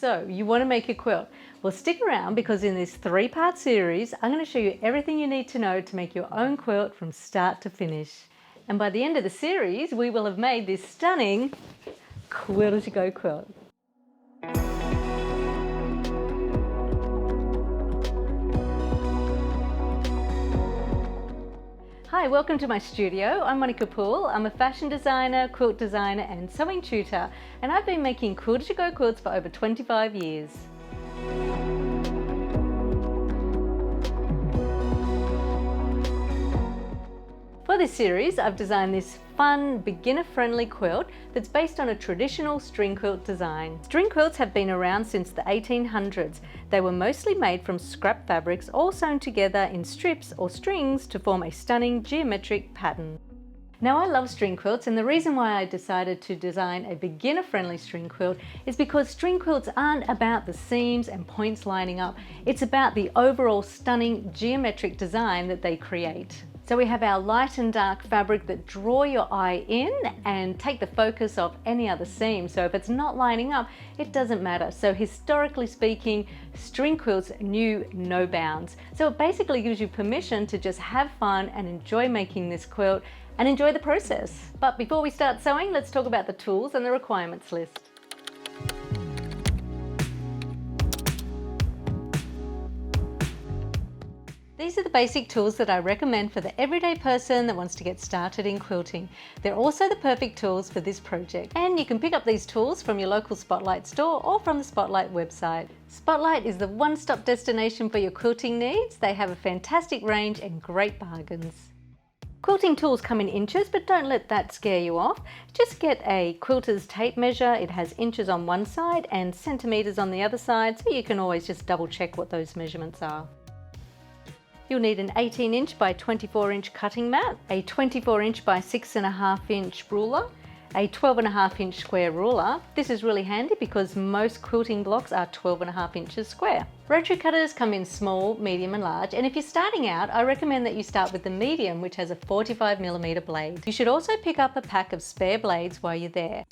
So you want to make a quilt? Well, stick around because in this 3-part series, I'm going to show you everything you need to know to make your own quilt from start to finish. And by the end of the series, we will have made this stunning quilt-as-you-go quilt. Hi, welcome to my studio. I'm Poole. I'm a fashion designer, quilt designer and sewing tutor, and I've been making quilt-as-you-go quilts for over 25 years. For this series, I've designed this fun, beginner-friendly quilt that's based on a traditional string quilt design. String quilts have been around since the 1800s. They were mostly made from scrap fabrics, all sewn together in strips or strings to form a stunning geometric pattern. Now, I love string quilts, and the reason why I decided to design a beginner-friendly string quilt is because string quilts aren't about the seams and points lining up. It's about the overall stunning geometric design that they create. So we have our light and dark fabric that draw your eye in and take the focus off any other seam. So if it's not lining up, it doesn't matter. So historically speaking, string quilts knew no bounds. So it basically gives you permission to just have fun and enjoy making this quilt and enjoy the process. But before we start sewing, let's talk about the tools and the requirements list. These are the basic tools that I recommend for the everyday person that wants to get started in quilting. They're also the perfect tools for this project. And you can pick up these tools from your local Spotlight store or from the Spotlight website. Spotlight is the one-stop destination for your quilting needs. They have a fantastic range and great bargains. Quilting tools come in inches, but don't let that scare you off. Just get a quilter's tape measure. It has inches on one side and centimeters on the other side, so you can always just double check what those measurements are. You'll need an 18-inch by 24-inch cutting mat, a 24-inch by 6.5-inch ruler, a 12.5-inch square ruler. This is really handy because most quilting blocks are 12.5 inches square. Rotary cutters come in small, medium and large, and if you're starting out, I recommend that you start with the medium, which has a 45mm blade. You should also pick up a pack of spare blades while you're there.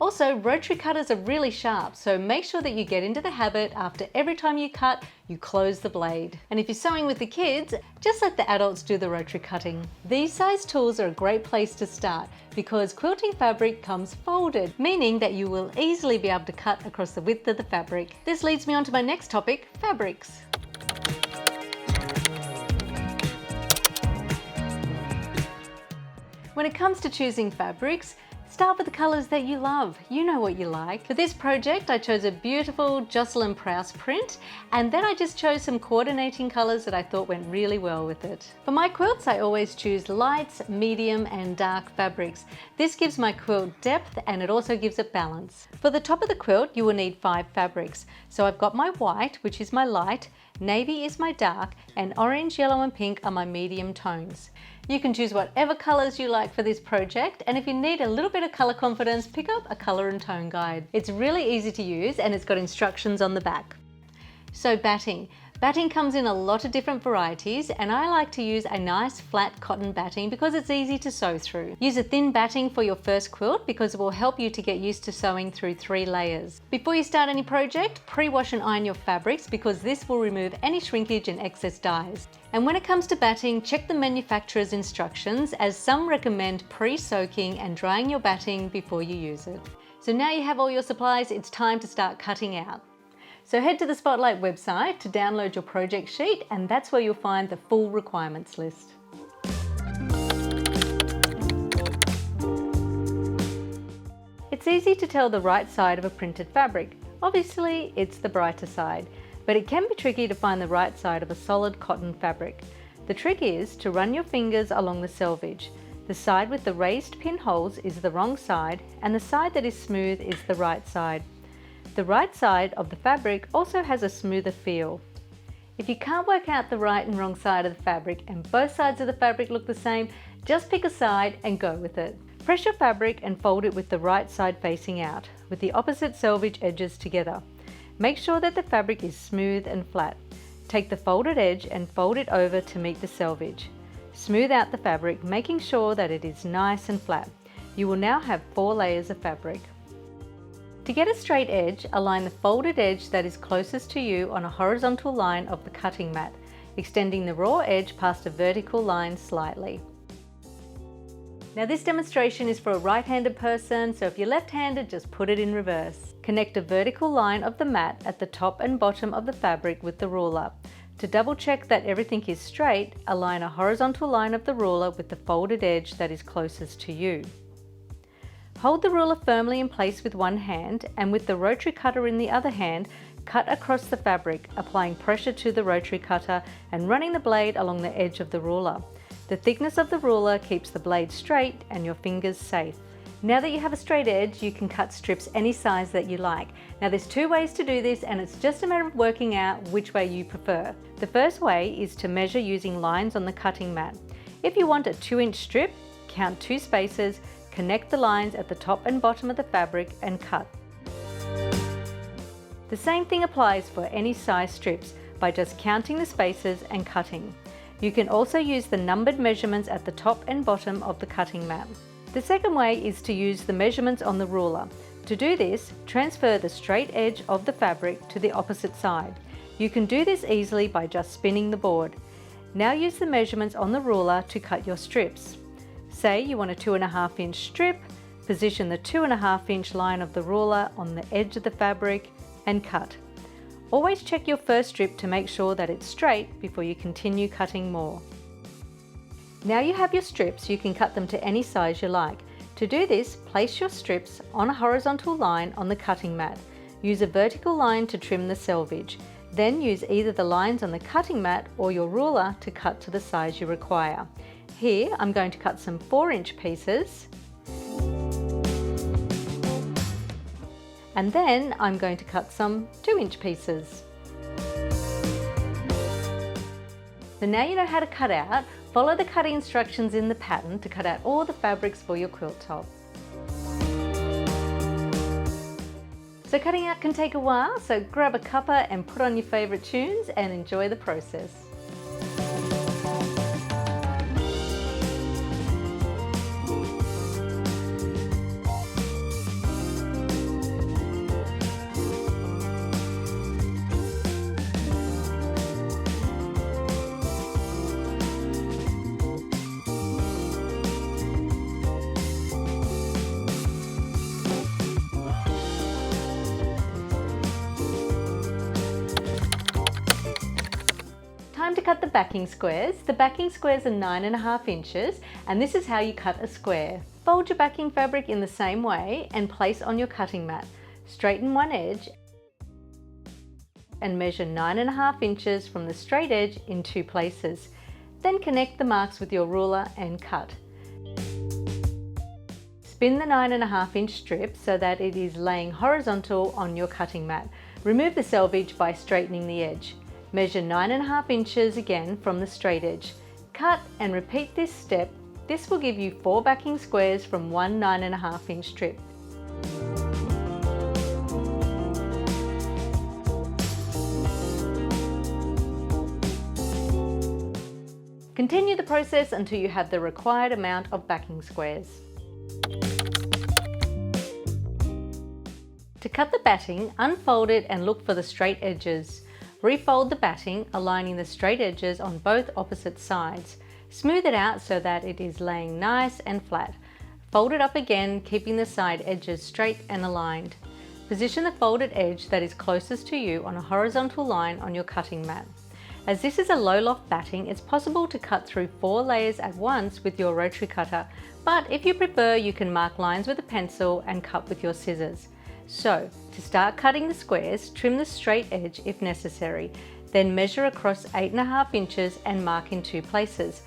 Also, rotary cutters are really sharp, so make sure that you get into the habit after every time you cut, you close the blade. And if you're sewing with the kids, just let the adults do the rotary cutting. These size tools are a great place to start because quilting fabric comes folded, meaning that you will easily be able to cut across the width of the fabric. This leads me on to my next topic, fabrics. When it comes to choosing fabrics, start with the colours that you love. You know what you like. For this project, I chose a beautiful Jocelyn Prowse print, and then I just chose some coordinating colours that I thought went really well with it. For my quilts, I always choose lights, medium and dark fabrics. This gives my quilt depth and it also gives it balance. For the top of the quilt, you will need 5 fabrics. So I've got my white, which is my light, navy is my dark, and orange, yellow and pink are my medium tones. You can choose whatever colours you like for this project, and if you need a little bit of colour confidence, pick up a colour and tone guide. It's really easy to use and it's got instructions on the back. So batting. Batting comes in a lot of different varieties, and I like to use a nice flat cotton batting because it's easy to sew through. Use a thin batting for your first quilt because it will help you to get used to sewing through 3 layers. Before you start any project, pre-wash and iron your fabrics because this will remove any shrinkage and excess dyes. And when it comes to batting, check the manufacturer's instructions, as some recommend pre-soaking and drying your batting before you use it. So now you have all your supplies, it's time to start cutting out. So head to the Spotlight website to download your project sheet, and that's where you'll find the full requirements list. It's easy to tell the right side of a printed fabric. Obviously, it's the brighter side, but it can be tricky to find the right side of a solid cotton fabric. The trick is to run your fingers along the selvage. The side with the raised pinholes is the wrong side, and the side that is smooth is the right side. The right side of the fabric also has a smoother feel. If you can't work out the right and wrong side of the fabric and both sides of the fabric look the same, just pick a side and go with it. Press your fabric and fold it with the right side facing out, with the opposite selvage edges together. Make sure that the fabric is smooth and flat. Take the folded edge and fold it over to meet the selvage. Smooth out the fabric, making sure that it is nice and flat. You will now have 4 layers of fabric. To get a straight edge, align the folded edge that is closest to you on a horizontal line of the cutting mat, extending the raw edge past a vertical line slightly. Now this demonstration is for a right-handed person, so if you're left-handed, just put it in reverse. Connect a vertical line of the mat at the top and bottom of the fabric with the ruler. To double check that everything is straight, align a horizontal line of the ruler with the folded edge that is closest to you. Hold the ruler firmly in place with one hand, and with the rotary cutter in the other hand, cut across the fabric, applying pressure to the rotary cutter and running the blade along the edge of the ruler. The thickness of the ruler keeps the blade straight and your fingers safe. Now that you have a straight edge, you can cut strips any size that you like. Now there's two ways to do this, and it's just a matter of working out which way you prefer. The first way is to measure using lines on the cutting mat. If you want a 2-inch strip, count 2 spaces, connect the lines at the top and bottom of the fabric and cut. The same thing applies for any size strips by just counting the spaces and cutting. You can also use the numbered measurements at the top and bottom of the cutting mat. The second way is to use the measurements on the ruler. To do this, transfer the straight edge of the fabric to the opposite side. You can do this easily by just spinning the board. Now use the measurements on the ruler to cut your strips. Say you want a 2.5-inch strip, position the 2.5-inch line of the ruler on the edge of the fabric and cut. Always check your first strip to make sure that it's straight before you continue cutting more. Now you have your strips, you can cut them to any size you like. To do this, place your strips on a horizontal line on the cutting mat. Use a vertical line to trim the selvage. Then use either the lines on the cutting mat or your ruler to cut to the size you require. Here I'm going to cut some 4-inch pieces. And then I'm going to cut some 2-inch pieces. So now you know how to cut out. Follow the cutting instructions in the pattern to cut out all the fabrics for your quilt top. So cutting out can take a while, so grab a cuppa and put on your favourite tunes and enjoy the process. Time to cut the backing squares. The backing squares are 9.5 inches, and this is how you cut a square. Fold your backing fabric in the same way and place on your cutting mat. Straighten one edge and measure 9.5 inches from the straight edge in 2 places. Then connect the marks with your ruler and cut. Spin the 9.5-inch strip so that it is laying horizontal on your cutting mat. Remove the selvage by straightening the edge. Measure 9.5 inches again from the straight edge. Cut and repeat this step. This will give you 4 backing squares from one 9.5-inch strip. Continue the process until you have the required amount of backing squares. To cut the batting, unfold it and look for the straight edges. Refold the batting, aligning the straight edges on both opposite sides. Smooth it out so that it is laying nice and flat. Fold it up again, keeping the side edges straight and aligned. Position the folded edge that is closest to you on a horizontal line on your cutting mat. As this is a low loft batting, it's possible to cut through 4 layers at once with your rotary cutter, but if you prefer, you can mark lines with a pencil and cut with your scissors. So, to start cutting the squares, trim the straight edge if necessary, then measure across 8.5 inches and mark in 2 places.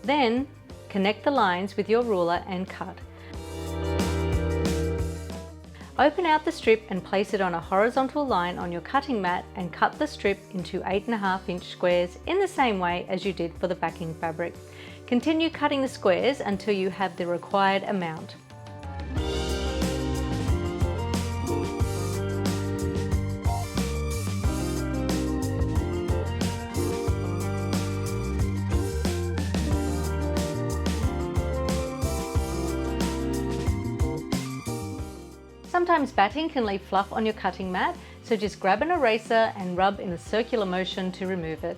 Then, connect the lines with your ruler and cut. Open out the strip and place it on a horizontal line on your cutting mat and cut the strip into 8.5-inch squares in the same way as you did for the backing fabric. Continue cutting the squares until you have the required amount. Sometimes batting can leave fluff on your cutting mat, so just grab an eraser and rub in a circular motion to remove it.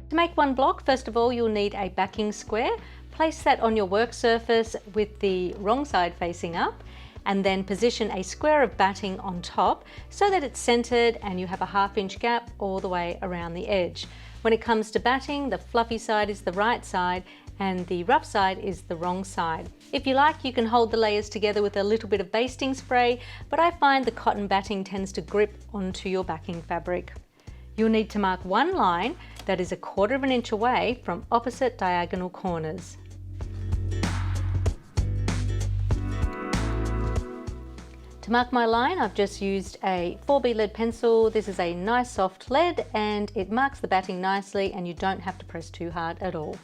To make one block, first of all, you'll need a backing square. Place that on your work surface with the wrong side facing up, and then position a square of batting on top so that it's centered and you have a 1/2 inch gap all the way around the edge. When it comes to batting, the fluffy side is the right side and the rough side is the wrong side. If you like, you can hold the layers together with a little bit of basting spray, but I find the cotton batting tends to grip onto your backing fabric. You'll need to mark one line that is 1/4 inch away from opposite diagonal corners. To mark my line, I've just used a 4B lead pencil. This is a nice soft lead and it marks the batting nicely and you don't have to press too hard at all.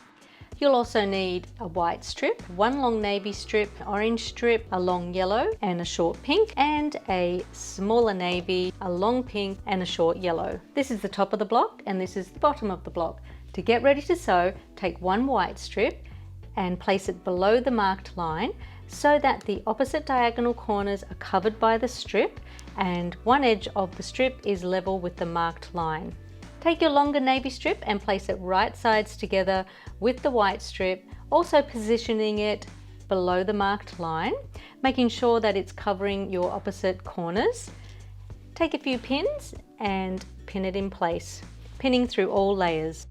You'll also need a white strip, one long navy strip, orange strip, a long yellow and a short pink, and a smaller navy, a long pink and a short yellow. This is the top of the block and this is the bottom of the block. To get ready to sew, take one white strip and place it below the marked line so that the opposite diagonal corners are covered by the strip and one edge of the strip is level with the marked line. Take your longer navy strip and place it right sides together with the white strip, also positioning it below the marked line, making sure that it's covering your opposite corners. Take a few pins and pin it in place, pinning through all layers.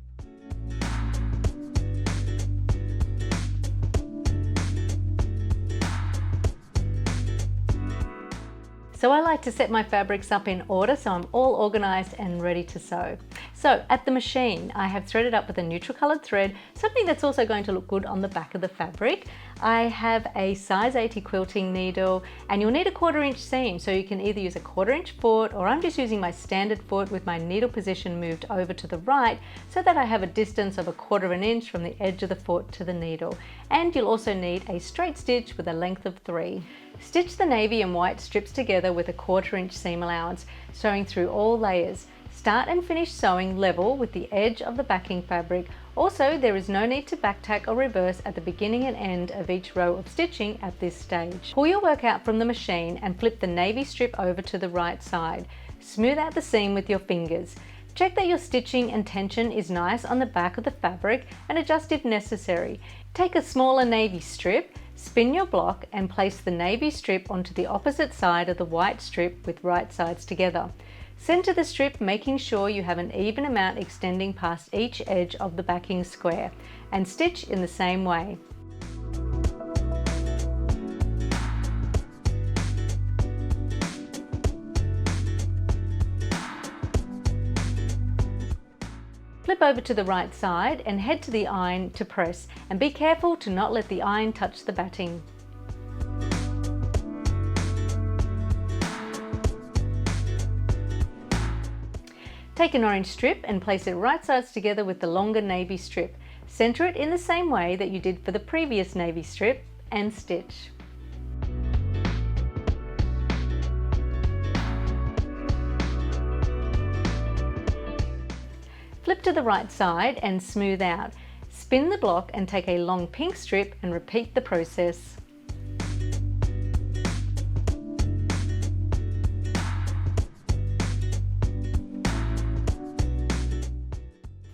So I like to set my fabrics up in order so I'm all organized and ready to sew. So at the machine, I have threaded up with a neutral colored thread, something that's also going to look good on the back of the fabric. I have a size 80 quilting needle and you'll need a 1/4 inch seam, so you can either use a 1/4 inch foot or I'm just using my standard foot with my needle position moved over to the right so that I have a distance of a 1/4 inch from the edge of the foot to the needle. And you'll also need a straight stitch with a length of 3. Stitch the navy and white strips together with a 1/4 inch seam allowance, sewing through all layers. Start and finish sewing level with the edge of the backing fabric. Also, there is no need to back tack or reverse at the beginning and end of each row of stitching at this stage. Pull your work out from the machine and flip the navy strip over to the right side. Smooth out the seam with your fingers. Check that your stitching and tension is nice on the back of the fabric and adjust if necessary. Take a smaller navy strip, spin your block and place the navy strip onto the opposite side of the white strip with right sides together. Center the strip, making sure you have an even amount extending past each edge of the backing square, and stitch in the same way. Flip over to the right side and head to the iron to press, and be careful to not let the iron touch the batting. Take an orange strip and place it right sides together with the longer navy strip. Center it in the same way that you did for the previous navy strip and stitch. Flip to the right side and smooth out. Spin the block and take a long pink strip and repeat the process.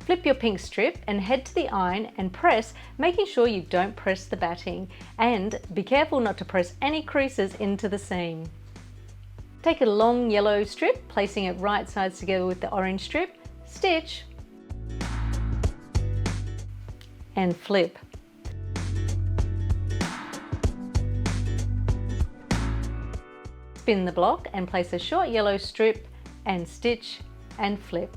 Flip your pink strip and head to the iron and press, making sure you don't press the batting, and be careful not to press any creases into the seam. Take a long yellow strip, placing it right sides together with the orange strip, stitch and flip. Spin the block and place a short yellow strip and stitch and flip.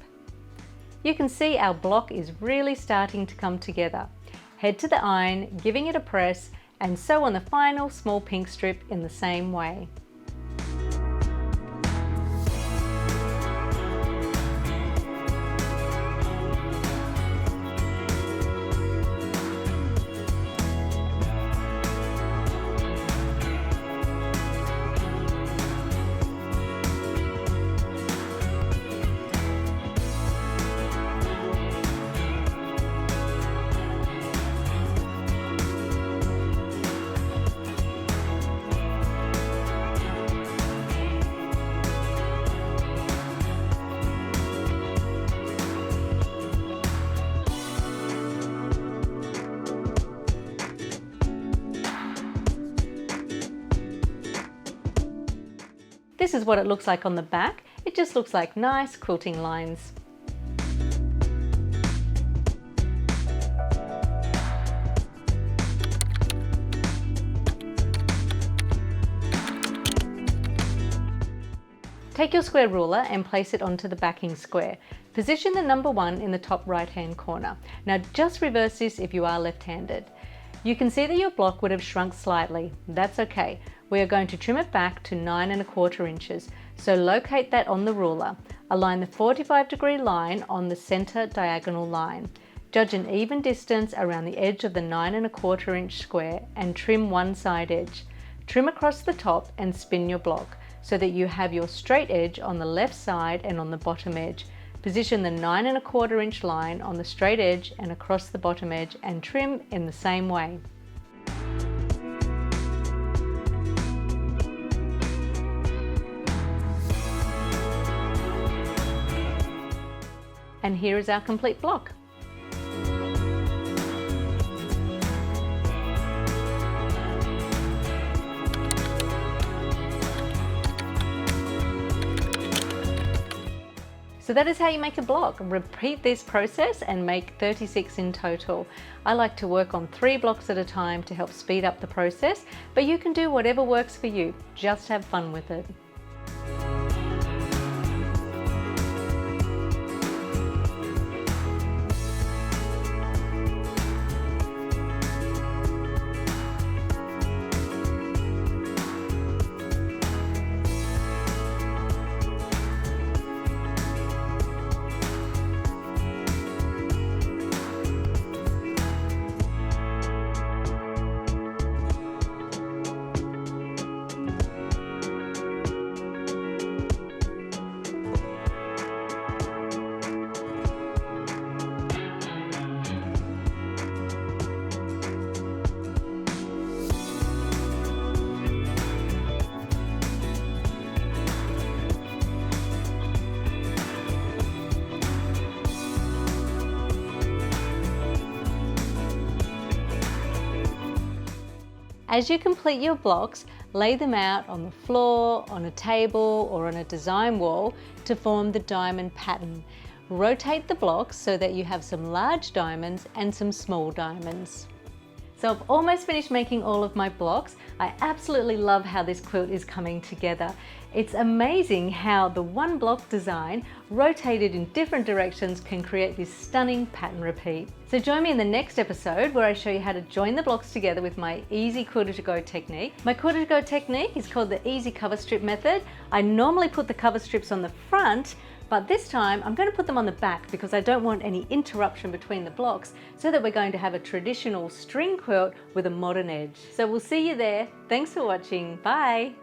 You can see our block is really starting to come together. Head to the iron, giving it a press, and sew on the final small pink strip in the same way. This is what it looks like on the back. It just looks like nice quilting lines. Take your square ruler and place it onto the backing square. Position the number 1 in the top right hand corner. Now just reverse this if you are left-handed. You can see that your block would have shrunk slightly. That's okay. We are going to trim it back to 9¼ inches. So locate that on the ruler. Align the 45-degree line on the center diagonal line. Judge an even distance around the edge of the 9¼ inch square and trim one side edge. Trim across the top and spin your block so that you have your straight edge on the left side and on the bottom edge. Position the 9¼ inch line on the straight edge and across the bottom edge and trim in the same way. And here is our complete block. So that is how you make a block. Repeat this process and make 36 in total. I like to work on 3 blocks at a time to help speed up the process, but you can do whatever works for you. Just have fun with it. As you complete your blocks, lay them out on the floor, on a table, or on a design wall to form the diamond pattern. Rotate the blocks so that you have some large diamonds and some small diamonds. So I've almost finished making all of my blocks. I absolutely love how this quilt is coming together. It's amazing how the one block design rotated in different directions can create this stunning pattern repeat. So join me in the next episode where I show you how to join the blocks together with my easy quilter-to-go technique. My quilter-to-go technique is called the easy cover strip method. I normally put the cover strips on the front, but this time I'm going to put them on the back because I don't want any interruption between the blocks, so that we're going to have a traditional string quilt with a modern edge. So we'll see you there. Thanks for watching. Bye.